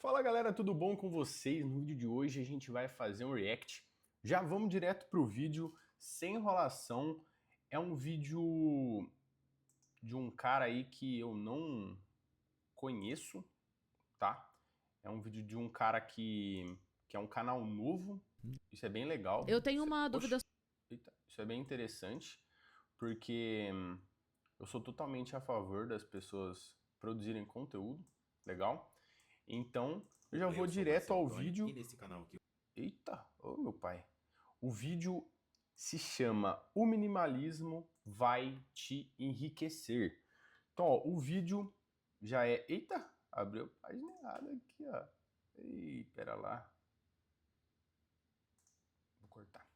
Fala galera, tudo bom com vocês? No vídeo de hoje a gente vai fazer um react. Já vamos direto pro vídeo, sem enrolação. É um vídeo de um cara aí que eu não conheço, tá? É um vídeo de um cara que é um canal novo. Isso é bem legal. Eu tenho uma dúvida. Eita, isso é bem interessante, porque eu sou totalmente a favor das pessoas produzirem conteúdo, legal? Então, eu já Opa, vou eu sou direto Marcelo ao Antônio e vídeo. nesse canal aqui. Eita, ô meu pai. O vídeo se chama O Minimalismo Vai Te Enriquecer. Então, ó, o vídeo já é... Eita, abriu a página errada aqui, ó. Ih, pera lá. Vou cortar.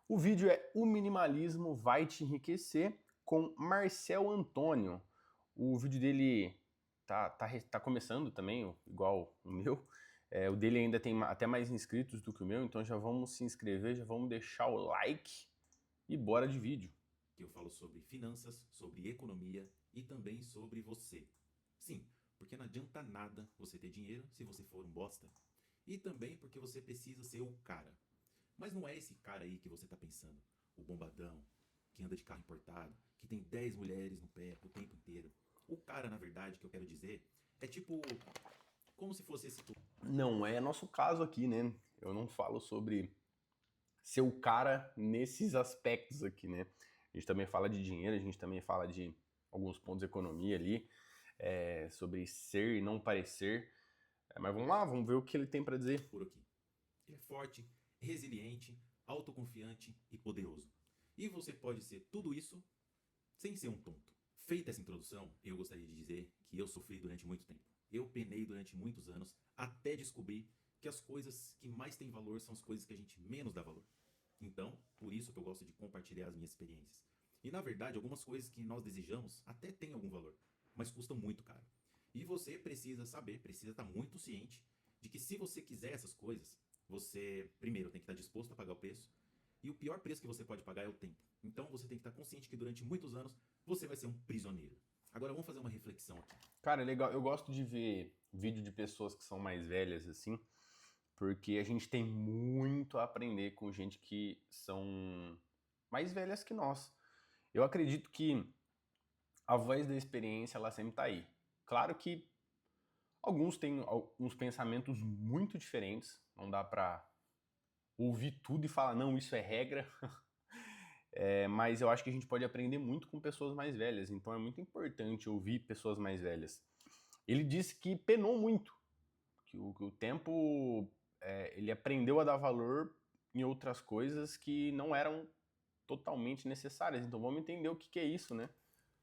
O vídeo é O Minimalismo Vai Te Enriquecer com Marcel Antônio. O vídeo dele tá começando também, igual o meu. O dele ainda tem até mais inscritos do que o meu, então já vamos se inscrever, já vamos deixar o like e bora de vídeo. Que eu falo sobre finanças, sobre economia e também sobre você. Sim, porque não adianta nada você ter dinheiro se você for um bosta. E também porque você precisa ser o cara. Mas não é esse cara aí que você tá pensando. O bombadão, que anda de carro importado, que tem 10 mulheres no pé o tempo inteiro. O cara, na verdade, que eu quero dizer, é tipo... como se fosse esse... Não é nosso caso aqui, né? Eu não falo sobre ser o cara nesses aspectos aqui, né? A gente também fala de dinheiro, a gente também fala de alguns pontos de economia ali, sobre ser e não parecer. Mas vamos lá, vamos ver o que ele tem para dizer. por aqui. Ele é forte, resiliente, autoconfiante e poderoso. E você pode ser tudo isso sem ser um tonto. Feita essa introdução, eu gostaria de dizer que eu sofri durante muito tempo. Eu penei durante muitos anos até descobrir que as coisas que mais têm valor são as coisas que a gente menos dá valor. Então, por isso que eu gosto de compartilhar as minhas experiências. E na verdade, algumas coisas que nós desejamos até têm algum valor, mas custam muito caro. E você precisa saber, precisa estar muito ciente de que se você quiser essas coisas, você primeiro tem que estar disposto a pagar o preço. E o pior preço que você pode pagar é o tempo. Então você tem que estar consciente que durante muitos anos você vai ser um prisioneiro. Agora vamos fazer uma reflexão aqui. Cara, é legal. Eu gosto de ver vídeo de pessoas que são mais velhas, assim, porque a gente tem muito a aprender com gente que são mais velhas que nós. Eu acredito que a voz da experiência, ela sempre tá aí. Claro que alguns têm uns pensamentos muito diferentes, não dá pra ouvir tudo e falar, não, isso é regra. Mas eu acho que a gente pode aprender muito com pessoas mais velhas, então é muito importante ouvir pessoas mais velhas. Ele disse que penou muito, que o tempo ele aprendeu a dar valor em outras coisas que não eram totalmente necessárias. Então vamos entender o que, que é isso, né?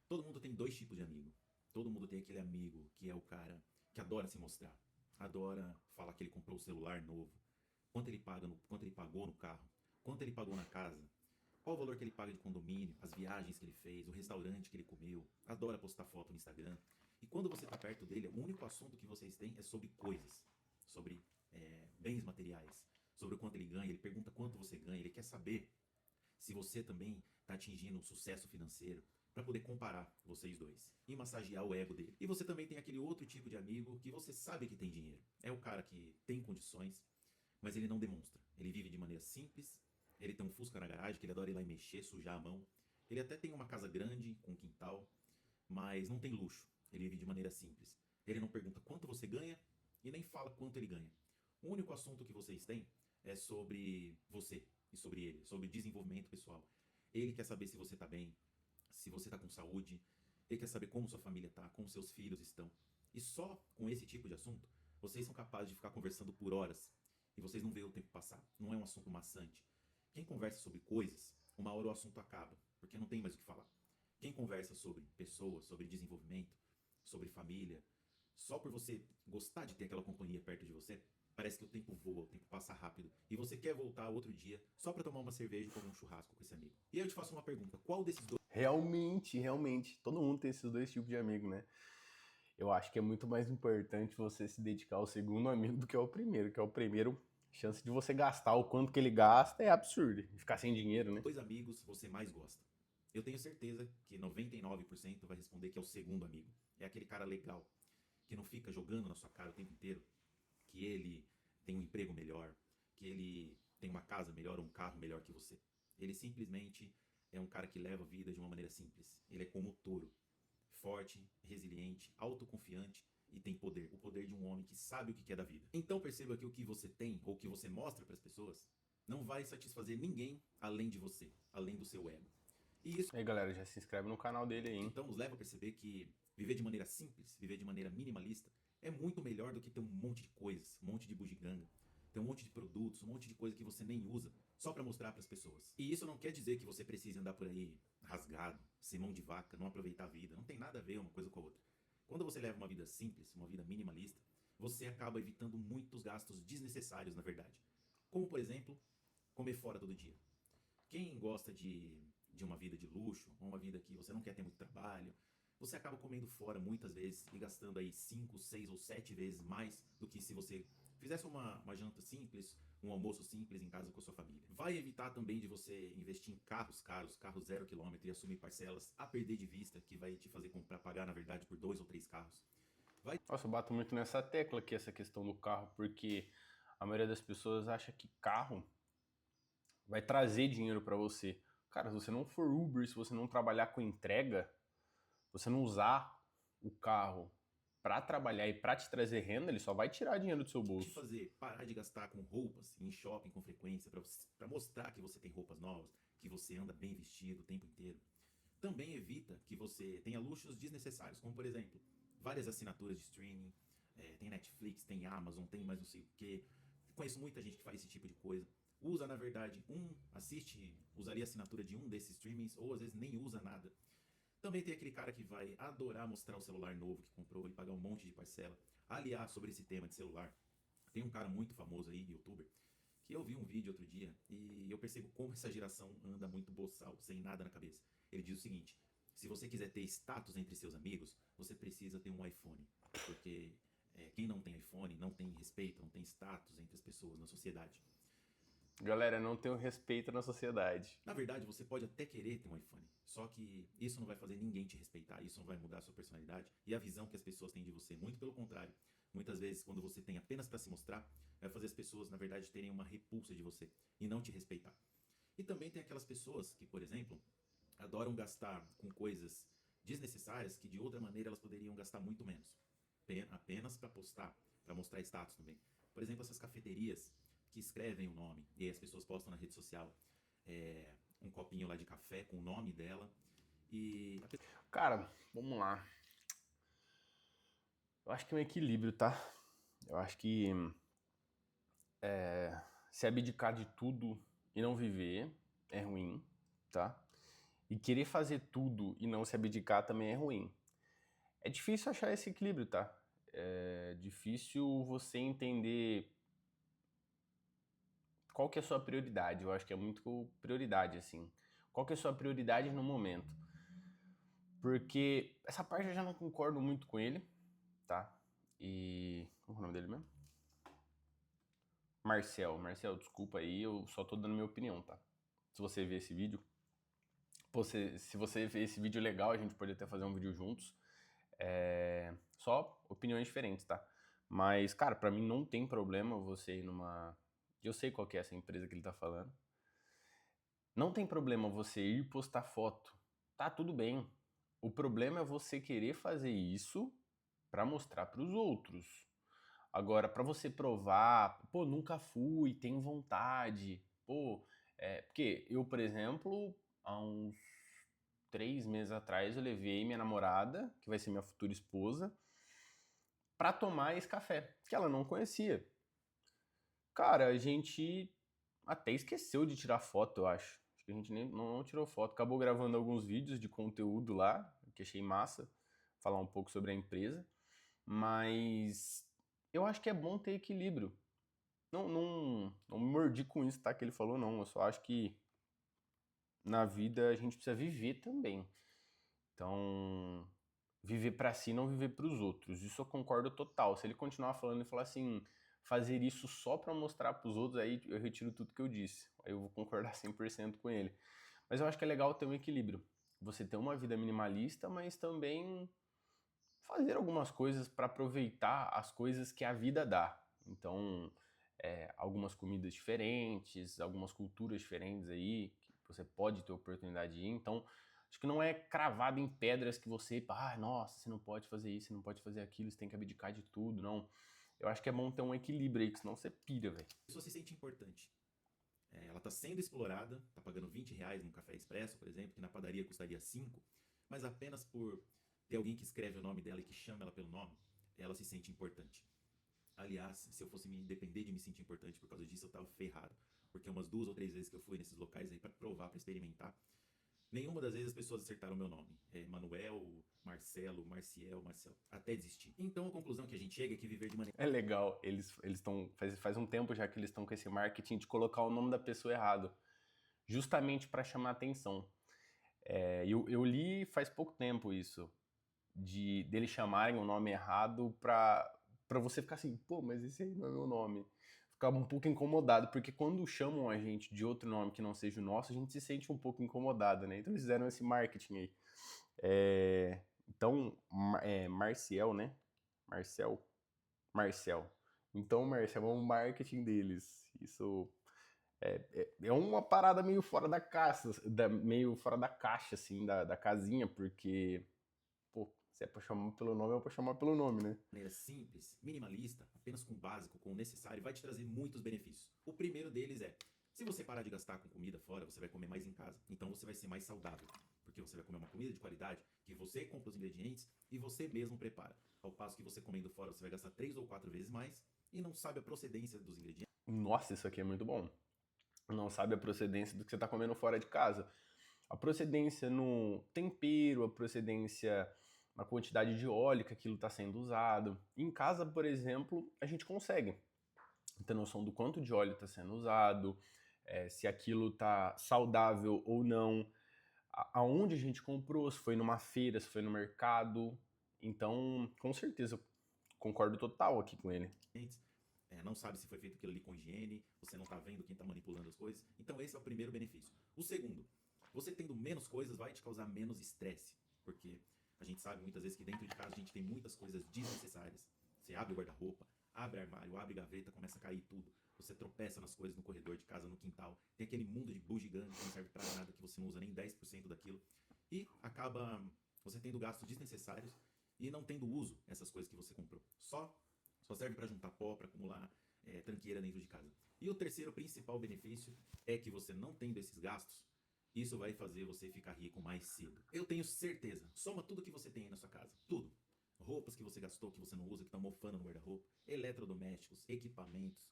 Todo mundo tem dois tipos de amigo. Todo mundo tem aquele amigo que é o cara que adora se mostrar. Adora falar que ele comprou um celular novo. Quanto ele pagou no carro. Quanto ele pagou na casa. Qual o valor que ele paga de condomínio, as viagens que ele fez, o restaurante que ele comeu. Adora postar foto no Instagram. E quando você está perto dele, o único assunto que vocês têm é sobre coisas. Sobre bens materiais. Sobre o quanto ele ganha. Ele pergunta quanto você ganha. Ele quer saber se você também está atingindo um sucesso financeiro, para poder comparar vocês dois e massagear o ego dele. E você também tem aquele outro tipo de amigo que você sabe que tem dinheiro. É o cara que tem condições, mas ele não demonstra. Ele vive de maneira simples, ele tem um Fusca na garagem, que ele adora ir lá e mexer, sujar a mão. Ele até tem uma casa grande, com um quintal, mas não tem luxo. Ele vive de maneira simples. Ele não pergunta quanto você ganha e nem fala quanto ele ganha. O único assunto que vocês têm é sobre você e sobre ele, sobre desenvolvimento pessoal. Ele quer saber se você está bem, se você está com saúde, ele quer saber como sua família está, como seus filhos estão. E só com esse tipo de assunto, vocês são capazes de ficar conversando por horas e vocês não veem o tempo passar. Não é um assunto maçante. Quem conversa sobre coisas, uma hora o assunto acaba, porque não tem mais o que falar. Quem conversa sobre pessoas, sobre desenvolvimento, sobre família, só por você gostar de ter aquela companhia perto de você, parece que o tempo voa, o tempo passa rápido. E você quer voltar outro dia só para tomar uma cerveja e comer um churrasco com esse amigo. E aí eu te faço uma pergunta: qual desses dois Realmente, todo mundo tem esses dois tipos de amigo, né? Eu acho que é muito mais importante você se dedicar ao segundo amigo do que ao primeiro, que é o primeiro, a chance de você gastar o quanto que ele gasta é absurda, e ficar sem dinheiro, né? amigos você mais gosta? Eu tenho certeza que 99% vai responder que é o segundo amigo. É aquele cara legal, que não fica jogando na sua cara o tempo inteiro que ele tem um emprego melhor, que ele tem uma casa melhor, um carro melhor que você. Ele simplesmente é um cara que leva a vida de uma maneira simples. Ele é como o touro, forte, resiliente, autoconfiante e tem poder. O poder de um homem que sabe o que é da vida. Então perceba que o que você tem ou o que você mostra para as pessoas não vai satisfazer ninguém além de você, além do seu ego. E isso, E aí, galera, já se inscreve no canal dele aí, hein? então, nos leva a perceber que viver de maneira simples, viver de maneira minimalista, é muito melhor do que ter um monte de coisas, um monte de bugiganga, ter um monte de produtos, um monte de coisa que você nem usa, só para mostrar para as pessoas. E isso não quer dizer que você precise andar por aí rasgado, sem mão de vaca, não aproveitar a vida. Não tem nada a ver uma coisa com a outra. Quando você leva uma vida simples, uma vida minimalista, você acaba evitando muitos gastos desnecessários, na verdade. Como, por exemplo, comer fora todo dia. Quem gosta de uma vida de luxo, uma vida que você não quer ter muito trabalho, você acaba comendo fora muitas vezes e gastando aí 5, 6 ou 7 vezes mais do que se você fizesse uma janta simples, um almoço simples em casa com a sua família. Vai evitar também de você investir em carros caros, carros 0 quilômetro e assumir parcelas a perder de vista, que vai te fazer comprar, pagar na verdade por 2 ou 3 carros. Nossa, eu bato muito nessa tecla aqui, essa questão do carro, porque a maioria das pessoas acha que carro vai trazer dinheiro pra você. Cara, se você não for Uber, se você não trabalhar com entrega, você não usar o carro pra trabalhar e pra te trazer renda, ele só vai tirar dinheiro do seu Te bolso. fazer parar de gastar com roupas em shopping com frequência para mostrar que você tem roupas novas, que você anda bem vestido o tempo inteiro. Também evita que você tenha luxos desnecessários, como por exemplo, várias assinaturas de streaming, tem Netflix, tem Amazon, tem mais não sei o que. Conheço muita gente que faz esse tipo de coisa. Usa, na verdade, usaria a assinatura de um desses streamings, ou às vezes nem usa nada. Também tem aquele cara que vai adorar mostrar o celular novo que comprou e pagar um monte de parcela. Aliás, sobre esse tema de celular, tem um cara muito famoso aí, youtuber, que eu vi um vídeo outro dia e eu percebo como essa geração anda muito boçal, sem nada na cabeça. Ele diz o seguinte: se você quiser ter status entre seus amigos, você precisa ter um iPhone. Porque quem não tem iPhone não tem respeito, não tem status entre as pessoas na sociedade. Galera, não tenho respeito na sociedade. Na verdade, você pode até querer ter um iPhone, só que isso não vai fazer ninguém te respeitar, isso não vai mudar a sua personalidade e a visão que as pessoas têm de você. Muito pelo contrário. Muitas vezes, quando você tem apenas para se mostrar, vai fazer as pessoas, na verdade, terem uma repulsa de você e não te respeitar. E também tem aquelas pessoas que, por exemplo, adoram gastar com coisas desnecessárias que de outra maneira elas poderiam gastar muito menos. Apenas para postar, para mostrar status também. Por exemplo, essas cafeterias que escrevem o nome e aí as pessoas postam na rede social um copinho lá de café com o nome dela e Cara, vamos lá. Eu acho que é um equilíbrio, tá? Eu acho que se abdicar de tudo e não viver é ruim, tá? E querer fazer tudo e não se abdicar também é ruim. É difícil achar esse equilíbrio, tá? É difícil você entender qual que é a sua prioridade. Eu acho que é muito prioridade, assim. Qual que é a sua prioridade no momento? Porque essa parte eu já não concordo muito com ele, tá? E... Qual é o nome dele mesmo? Marcel, desculpa aí, eu só tô dando minha opinião, tá? Se você ver esse vídeo, se você ver esse vídeo legal, a gente pode até fazer um vídeo juntos. Só opiniões diferentes, tá? Mas, cara, pra mim não tem problema você ir numa... Eu sei qual que é essa empresa que ele tá falando. Não tem problema você ir postar foto. Tá tudo bem. O problema é você querer fazer isso pra mostrar pros outros. Agora, pra você provar, pô, nunca fui, tenho vontade, pô, porque eu, por exemplo, há uns 3 meses atrás, eu levei minha namorada, que vai ser minha futura esposa, pra tomar esse café, que ela não conhecia. Cara, a gente até esqueceu de tirar foto, eu acho. Acho que a gente nem não tirou foto. Acabou gravando alguns vídeos de conteúdo lá, que achei massa, falar um pouco sobre a empresa. Mas eu acho que é bom ter equilíbrio. Não me mordi com isso, tá? Que ele falou, não. Eu só acho que na vida a gente precisa viver também. Então, viver pra si, não viver pros outros. Isso eu concordo total. Se ele continuar falando e falar assim, fazer isso só pra mostrar pros outros, aí eu retiro tudo que eu disse. Aí eu vou concordar 100% com ele. Mas eu acho que é legal ter um equilíbrio. Você ter uma vida minimalista, mas também fazer algumas coisas para aproveitar as coisas que a vida dá. Então, algumas comidas diferentes, algumas culturas diferentes aí, que você pode ter oportunidade de ir. Então, acho que não é cravado em pedras que você, nossa, você não pode fazer isso, você não pode fazer aquilo, você tem que abdicar de tudo, não. Eu acho que é bom ter um equilíbrio aí, que senão você pira, velho. A pessoa se sente importante. Ela está sendo explorada, está pagando R$ 20 num café expresso, por exemplo, que na padaria custaria 5, mas apenas por ter alguém que escreve o nome dela e que chama ela pelo nome, ela se sente importante. Aliás, se eu fosse me depender de me sentir importante por causa disso, eu tava ferrado. Porque umas 2 ou 3 vezes que eu fui nesses locais aí pra provar, pra experimentar, nenhuma das vezes as pessoas acertaram o meu nome. Manuel, Marcelo, Marciel, Marcel. Até desistir. Então a conclusão que a gente chega é que viver de maneira... É legal, eles estão. Faz um tempo já que eles estão com esse marketing de colocar o nome da pessoa errado, justamente para chamar atenção. Eu li faz pouco tempo isso, deles chamarem o nome errado pra você ficar assim, pô, mas esse aí não é meu nome. Ficava um pouco incomodado, porque quando chamam a gente de outro nome que não seja o nosso, a gente se sente um pouco incomodado, né? Então eles fizeram esse marketing aí. Então, Marciel, né? Marcel. Então, Marcel, é um marketing deles. Isso é uma parada meio fora da caixa, meio fora da caixa, assim, da casinha, porque, pô, se é pra chamar pelo nome, é pra chamar pelo nome, né? maneira simples, minimalista, apenas com o básico, com o necessário, vai te trazer muitos benefícios. O primeiro deles é, se você parar de gastar com comida fora, você vai comer mais em casa. Então você vai ser mais saudável, porque você vai comer uma comida de qualidade que você compra os ingredientes e você mesmo prepara. Ao passo que você comendo fora, você vai gastar 3 ou 4 vezes mais e não sabe a procedência dos ingredientes. Nossa, isso aqui é muito bom. Não sabe a procedência do que você tá comendo fora de casa. A procedência no tempero, a procedência na quantidade de óleo que aquilo está sendo usado. Em casa, por exemplo, a gente consegue ter noção do quanto de óleo está sendo usado, se aquilo está saudável ou não, aonde a gente comprou, se foi numa feira, se foi no mercado. Então, com certeza, eu concordo total aqui com ele. Não sabe se foi feito aquilo ali com higiene, você não está vendo quem está manipulando as coisas. Então esse é o primeiro benefício. O segundo, você tendo menos coisas vai te causar menos estresse, porque a gente sabe muitas vezes que dentro de casa a gente tem muitas coisas desnecessárias. Você abre o guarda-roupa, abre armário, abre gaveta, começa a cair tudo. Você tropeça nas coisas no corredor de casa, no quintal. Tem aquele mundo de bugiganga que não serve para nada, que você não usa nem 10% daquilo. E acaba você tendo gastos desnecessários e não tendo uso essas coisas que você comprou. Só serve para juntar pó, para acumular tranqueira dentro de casa. E o terceiro principal benefício é que você não tendo esses gastos, isso vai fazer você ficar rico mais cedo. Eu tenho certeza. Soma tudo que você tem aí na sua casa. Tudo. Roupas que você gastou, que você não usa, que estão mofando no guarda-roupa, eletrodomésticos, equipamentos,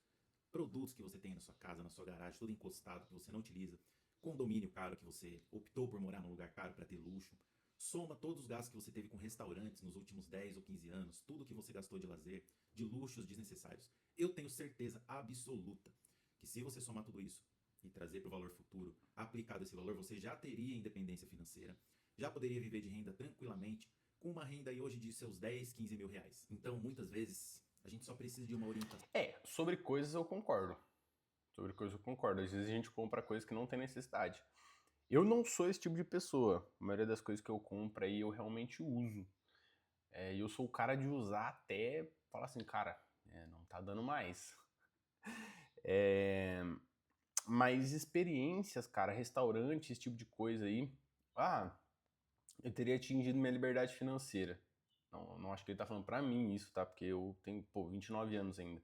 produtos que você tem na sua casa, na sua garagem, tudo encostado que você não utiliza, condomínio caro que você optou por morar num lugar caro para ter luxo. Soma todos os gastos que você teve com restaurantes nos últimos 10 ou 15 anos, tudo que você gastou de lazer, de luxos desnecessários. Eu tenho certeza absoluta que se você somar tudo isso e trazer para o valor futuro, aplicado esse valor, você já teria independência financeira, já poderia viver de renda tranquilamente, com uma renda aí hoje de seus 10, 15 mil reais. Então, muitas vezes, a gente só precisa de uma orientação. Sobre coisas eu concordo. Sobre coisas eu concordo. Às vezes a gente compra coisas que não tem necessidade. Eu não sou esse tipo de pessoa. A maioria das coisas que eu compro aí eu realmente uso. E eu sou o cara de usar até falar assim, cara, não tá dando mais. Mas experiências, cara, restaurante, esse tipo de coisa aí. Eu teria atingido minha liberdade financeira. Não acho que ele tá falando pra mim isso, tá? Porque eu tenho, 29 anos ainda.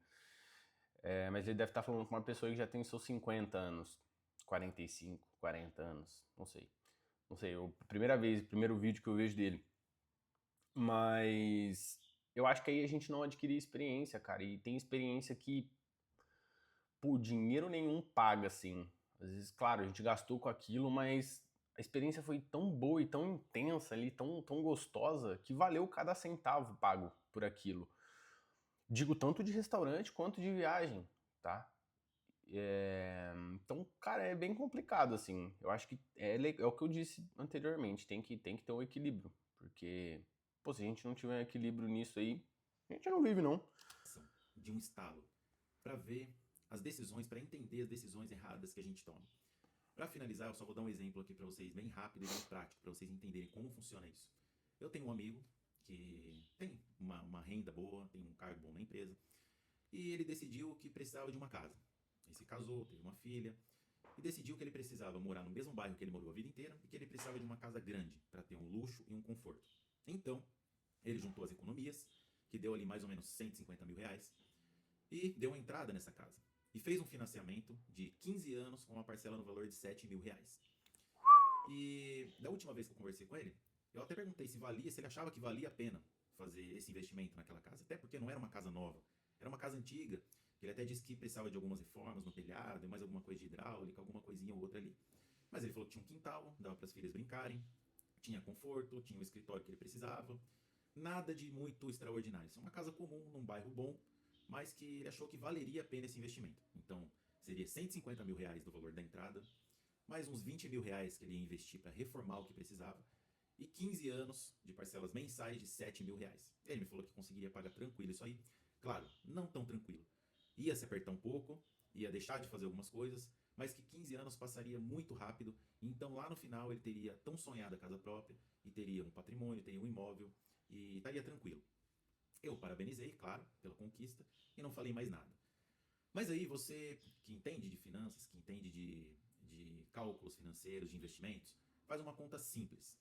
Mas ele deve estar falando com uma pessoa que já tem seus 50 anos. 45, 40 anos. Não sei. Não sei, primeiro vídeo que eu vejo dele. Mas eu acho que aí a gente não adquiria experiência, cara. E tem experiência que, pô, dinheiro nenhum paga, assim. Às vezes, claro, a gente gastou com aquilo, mas a experiência foi tão boa e tão intensa ali, tão gostosa, que valeu cada centavo pago por aquilo. Digo tanto de restaurante quanto de viagem, tá? Então, cara, é bem complicado, assim. Eu acho que é o que eu disse anteriormente, tem que ter um equilíbrio. Porque, pô, se a gente não tiver equilíbrio nisso aí, a gente não vive, não. De um estalo, para ver as decisões, para entender as decisões erradas que a gente toma. Para finalizar, eu só vou dar um exemplo aqui para vocês, bem rápido e bem prático, para vocês entenderem como funciona isso. Eu tenho um amigo que tem uma renda boa, tem um cargo bom na empresa, e ele decidiu que precisava de uma casa. Ele se casou, teve uma filha, e decidiu que ele precisava morar no mesmo bairro que ele morou a vida inteira e que ele precisava de uma casa grande para ter um luxo e um conforto. Então, ele juntou as economias, que deu ali mais ou menos 150 mil reais, e deu uma entrada nessa casa. E fez um financiamento de 15 anos com uma parcela no valor de 7 mil reais. E da última vez que eu conversei com ele, eu até perguntei se ele achava que valia a pena fazer esse investimento naquela casa. Até porque não era uma casa nova, era uma casa antiga. Ele até disse que precisava de algumas reformas no telhado, mais alguma coisa de hidráulica, alguma coisinha ou outra ali. Mas ele falou que tinha um quintal, dava para as filhas brincarem, tinha conforto, tinha o escritório que ele precisava. Nada de muito extraordinário. Isso é uma casa comum, num bairro bom, mas que ele achou que valeria a pena esse investimento. Então, seria 150 mil reais do valor da entrada, mais uns 20 mil reais que ele ia investir para reformar o que precisava, e 15 anos de parcelas mensais de 7 mil reais. Ele me falou que conseguiria pagar tranquilo isso aí. Claro, não tão tranquilo. Ia se apertar um pouco, ia deixar de fazer algumas coisas, mas que 15 anos passaria muito rápido, e então lá no final ele teria tão sonhada a casa própria, e teria um patrimônio, teria um imóvel, e estaria tranquilo. Eu parabenizei, claro, pela conquista, e não falei mais nada. Mas aí você que entende de finanças, que entende de cálculos financeiros, de investimentos, faz uma conta simples.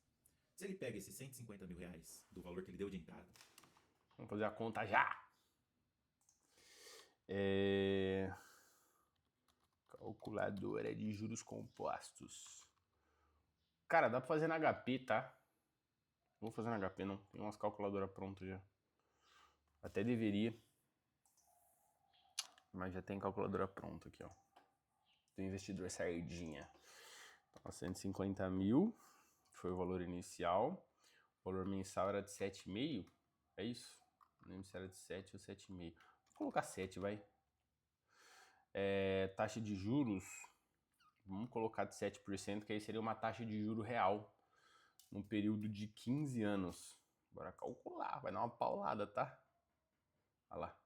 Se ele pega esses 150 mil reais do valor que ele deu de entrada... Vamos fazer a conta já. Calculadora de juros compostos. Cara, dá pra fazer na HP, tá? Não vou fazer na HP, não. Tem umas calculadoras prontas já. Até deveria. Mas já tem calculadora pronta aqui, ó. Do investidor sardinha. Então, 150 mil foi o valor inicial. O valor mensal era de 7,5. É isso? Não lembro se era de 7 ou 7,5. Vou colocar 7, vai. Taxa de juros, vamos colocar de 7%, que aí seria uma taxa de juro real num período de 15 anos. Bora calcular, vai dar uma paulada, tá? Olha lá.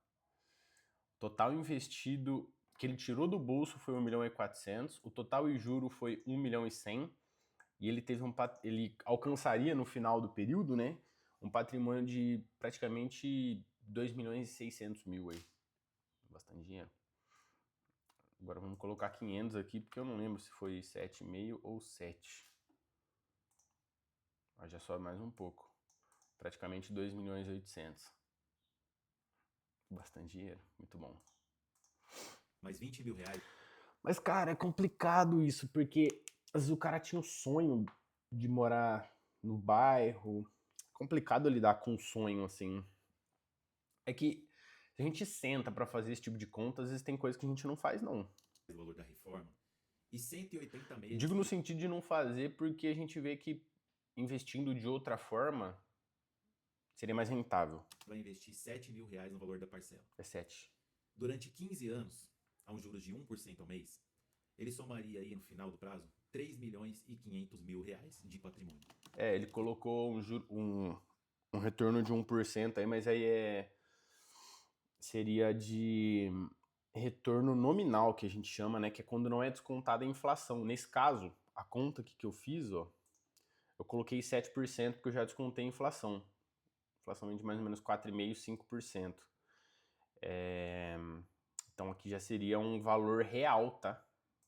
Total investido que ele tirou do bolso foi 1.400.000, o total em juro foi 1.100.000, e ele ele alcançaria no final do período, né, um patrimônio de praticamente 2.600.000 aí. Bastante dinheiro. Agora vamos colocar 500 aqui, porque eu não lembro se foi 7,5 ou 7. Mas já sobe mais um pouco. Praticamente 2.800.000. Bastante dinheiro, muito bom. Mais 20 mil reais. Mas, cara, é complicado isso, porque às vezes o cara tinha o sonho de morar no bairro. Complicado lidar com um sonho, assim. É que se a gente senta pra fazer esse tipo de conta, às vezes tem coisas que a gente não faz, não. O valor da reforma. E 180 meses. Digo no sentido de não fazer porque a gente vê que investindo de outra forma seria mais rentável. Vai investir 7 mil reais no valor da parcela. É 7. Durante 15 anos, a um juros de 1% ao mês, ele somaria aí no final do prazo 3.500.000 reais de patrimônio. Ele colocou um retorno de 1% aí, mas aí seria de retorno nominal, que a gente chama, né? Que é quando não é descontada a inflação. Nesse caso, a conta que eu fiz, ó, eu coloquei 7% porque eu já descontei a inflação. Inflação de mais ou menos 4,5%, 5%. Então aqui já seria um valor real, tá?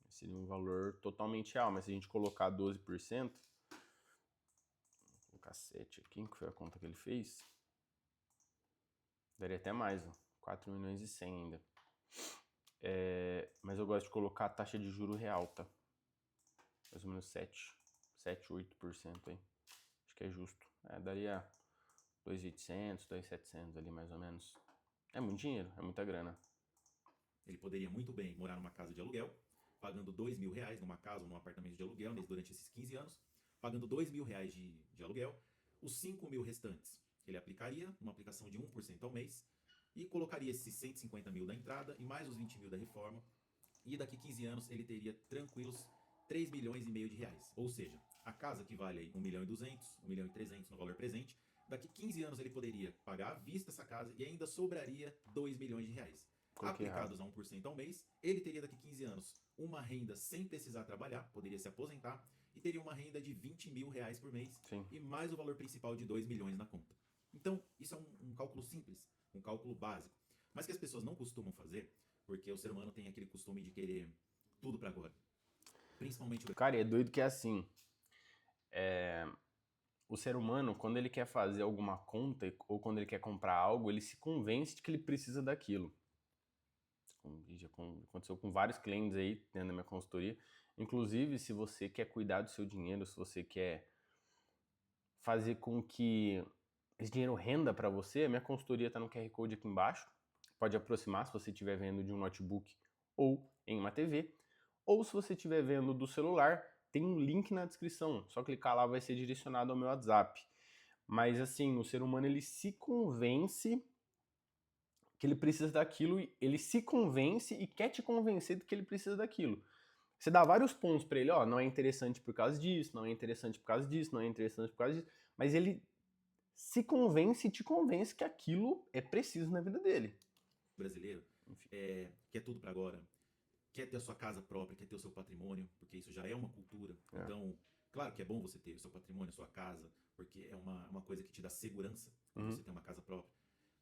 Seria um valor totalmente real, mas se a gente colocar 12%, vou colocar 7 aqui, que foi a conta que ele fez, daria até mais, ó, 4.100.000 ainda. Mas eu gosto de colocar a taxa de juro real, tá? Mais ou menos 7, 8% aí. Acho que é justo. Daria 2.800, 2.700 ali mais ou menos. É muito dinheiro, é muita grana. Ele poderia muito bem morar numa casa de aluguel, pagando 2 mil reais numa casa ou num apartamento de aluguel durante esses 15 anos, pagando 2 mil reais de aluguel. Os 5 mil restantes ele aplicaria numa aplicação de 1% ao mês e colocaria esses 150 mil da entrada e mais os 20 mil da reforma. E daqui 15 anos ele teria tranquilos 3 milhões e meio de reais. Ou seja, a casa que vale aí 1.200.000, 1.300.000 no valor presente, daqui 15 anos ele poderia pagar à vista essa casa e ainda sobraria 2 milhões de reais. Aplicados a 1% ao mês, ele teria daqui 15 anos uma renda sem precisar trabalhar, poderia se aposentar e teria uma renda de 20 mil reais por mês. Sim. E mais o valor principal de 2 milhões na conta. Então, isso é um cálculo simples, um cálculo básico, mas que as pessoas não costumam fazer, porque o ser humano tem aquele costume de querer tudo para agora. Principalmente o Cara, é doido que é assim. O ser humano, quando ele quer fazer alguma conta ou quando ele quer comprar algo, ele se convence de que ele precisa daquilo. Já aconteceu com vários clientes aí dentro da minha consultoria. Inclusive, se você quer cuidar do seu dinheiro, se você quer fazer com que esse dinheiro renda para você, a minha consultoria está no QR Code aqui embaixo. Pode aproximar se você estiver vendo de um notebook ou em uma TV. Ou se você estiver vendo do celular, tem um link na descrição. Só clicar lá vai ser direcionado ao meu WhatsApp. Mas assim, o ser humano ele se convence que ele precisa daquilo, ele se convence e quer te convencer de que ele precisa daquilo. Você dá vários pontos para ele, ó, não é interessante por causa disso, não é interessante por causa disso, não é interessante por causa disso, mas ele se convence e te convence que aquilo é preciso na vida dele. brasileiro quer tudo para agora, quer ter a sua casa própria, quer ter o seu patrimônio, porque isso já é uma cultura. É. Então, claro que é bom você ter o seu patrimônio, a sua casa, porque é uma coisa que te dá segurança quando você tem uma casa própria.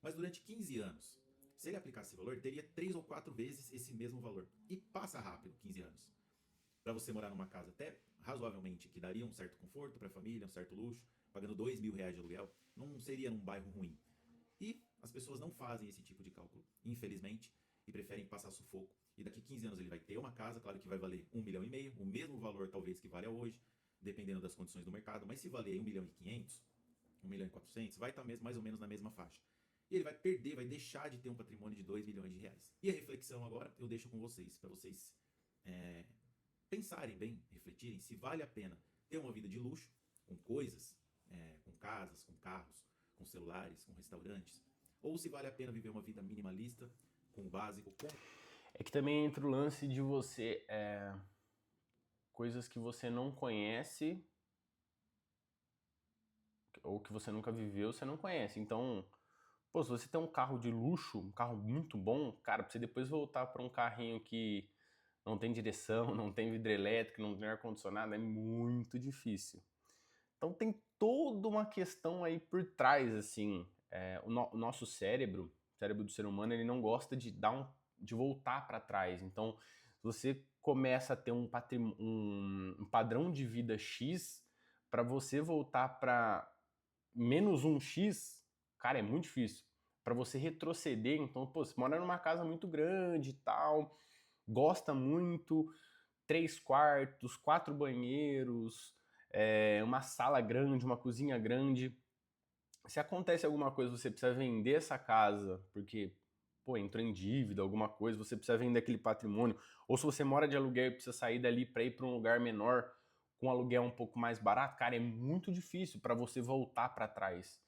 Mas durante 15 anos, se ele aplicasse esse valor, teria 3 ou 4 vezes esse mesmo valor. E passa rápido, 15 anos. Para você morar numa casa até razoavelmente que daria um certo conforto para a família, um certo luxo, pagando R$ 2.000 de aluguel, não seria num bairro ruim. E as pessoas não fazem esse tipo de cálculo, infelizmente, e preferem passar sufoco. E daqui 15 anos ele vai ter uma casa, claro que vai valer 1,5 milhão, o mesmo valor talvez que vale hoje, dependendo das condições do mercado, mas se valer 1,5 milhão, 1,4 milhão, vai estar mais ou menos na mesma faixa. E ele vai perder, vai deixar de ter um patrimônio de R$ 2 milhões. E a reflexão agora eu deixo com vocês, para vocês pensarem bem, refletirem se vale a pena ter uma vida de luxo, com coisas, com casas, com carros, com celulares, com restaurantes, ou se vale a pena viver uma vida minimalista, com o básico, com... É que também entra o lance de você coisas que você não conhece ou que você nunca viveu, você não conhece. Então, pô, se você tem um carro de luxo, um carro muito bom, cara, pra você depois voltar para um carrinho que não tem direção, não tem vidro elétrico, não tem ar-condicionado, é muito difícil. Então tem toda uma questão aí por trás, assim. O nosso cérebro, o cérebro do ser humano, ele não gosta de voltar para trás. Então, se você começa a ter um padrão de vida X, para você voltar para menos um X, cara, é muito difícil. Para você retroceder, então, pô, você mora numa casa muito grande e tal, gosta muito, 3 quartos, 4 banheiros, uma sala grande, uma cozinha grande. Se acontece alguma coisa, você precisa vender essa casa, porque, pô, entrou em dívida, alguma coisa, você precisa vender aquele patrimônio, ou se você mora de aluguel e precisa sair dali para ir para um lugar menor, com aluguel um pouco mais barato, cara, é muito difícil para você voltar para trás.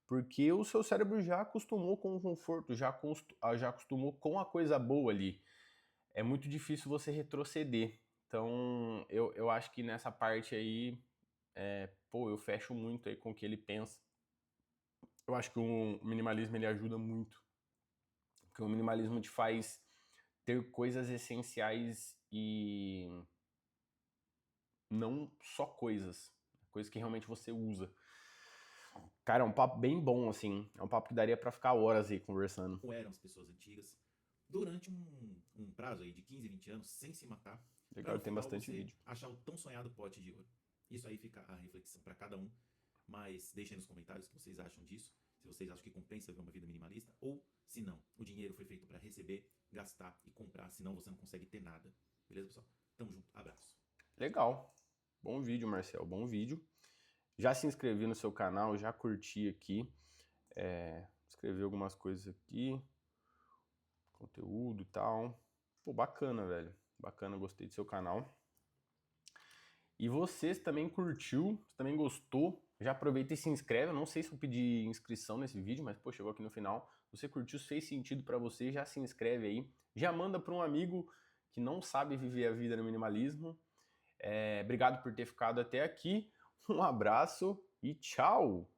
Porque o seu cérebro já acostumou com o conforto, já acostumou com a coisa boa ali. É muito difícil você retroceder. Então, eu acho que nessa parte aí, eu fecho muito aí com o que ele pensa. Eu acho que o minimalismo ele ajuda muito. Porque o minimalismo te faz ter coisas essenciais e não só coisas. Coisas que realmente você usa. Cara, é um papo bem bom, assim. É um papo que daria pra ficar horas aí conversando. Como eram as pessoas antigas, durante um prazo aí de 15, 20 anos, sem se matar, para Legal, no tem final bastante você vídeo. achar o tão sonhado pote de ouro. Isso aí fica a reflexão para cada um, mas deixem nos comentários o que vocês acham disso, se vocês acham que compensa ver uma vida minimalista, ou se não, o dinheiro foi feito para receber, gastar e comprar, senão você não consegue ter nada. Beleza, pessoal? Tamo junto, abraço. Legal. Bom vídeo, Marcel, bom vídeo. Já se inscrevi no seu canal, já curti aqui. Escrevi algumas coisas aqui. Conteúdo e tal. Pô, bacana, velho. Bacana, gostei do seu canal. E você também curtiu, você também gostou, já aproveita e se inscreve. Eu não sei se eu pedi inscrição nesse vídeo, mas pô, chegou aqui no final. Se você curtiu, se fez sentido pra você, já se inscreve aí. Já manda pra um amigo que não sabe viver a vida no minimalismo. Obrigado por ter ficado até aqui. Um abraço e tchau!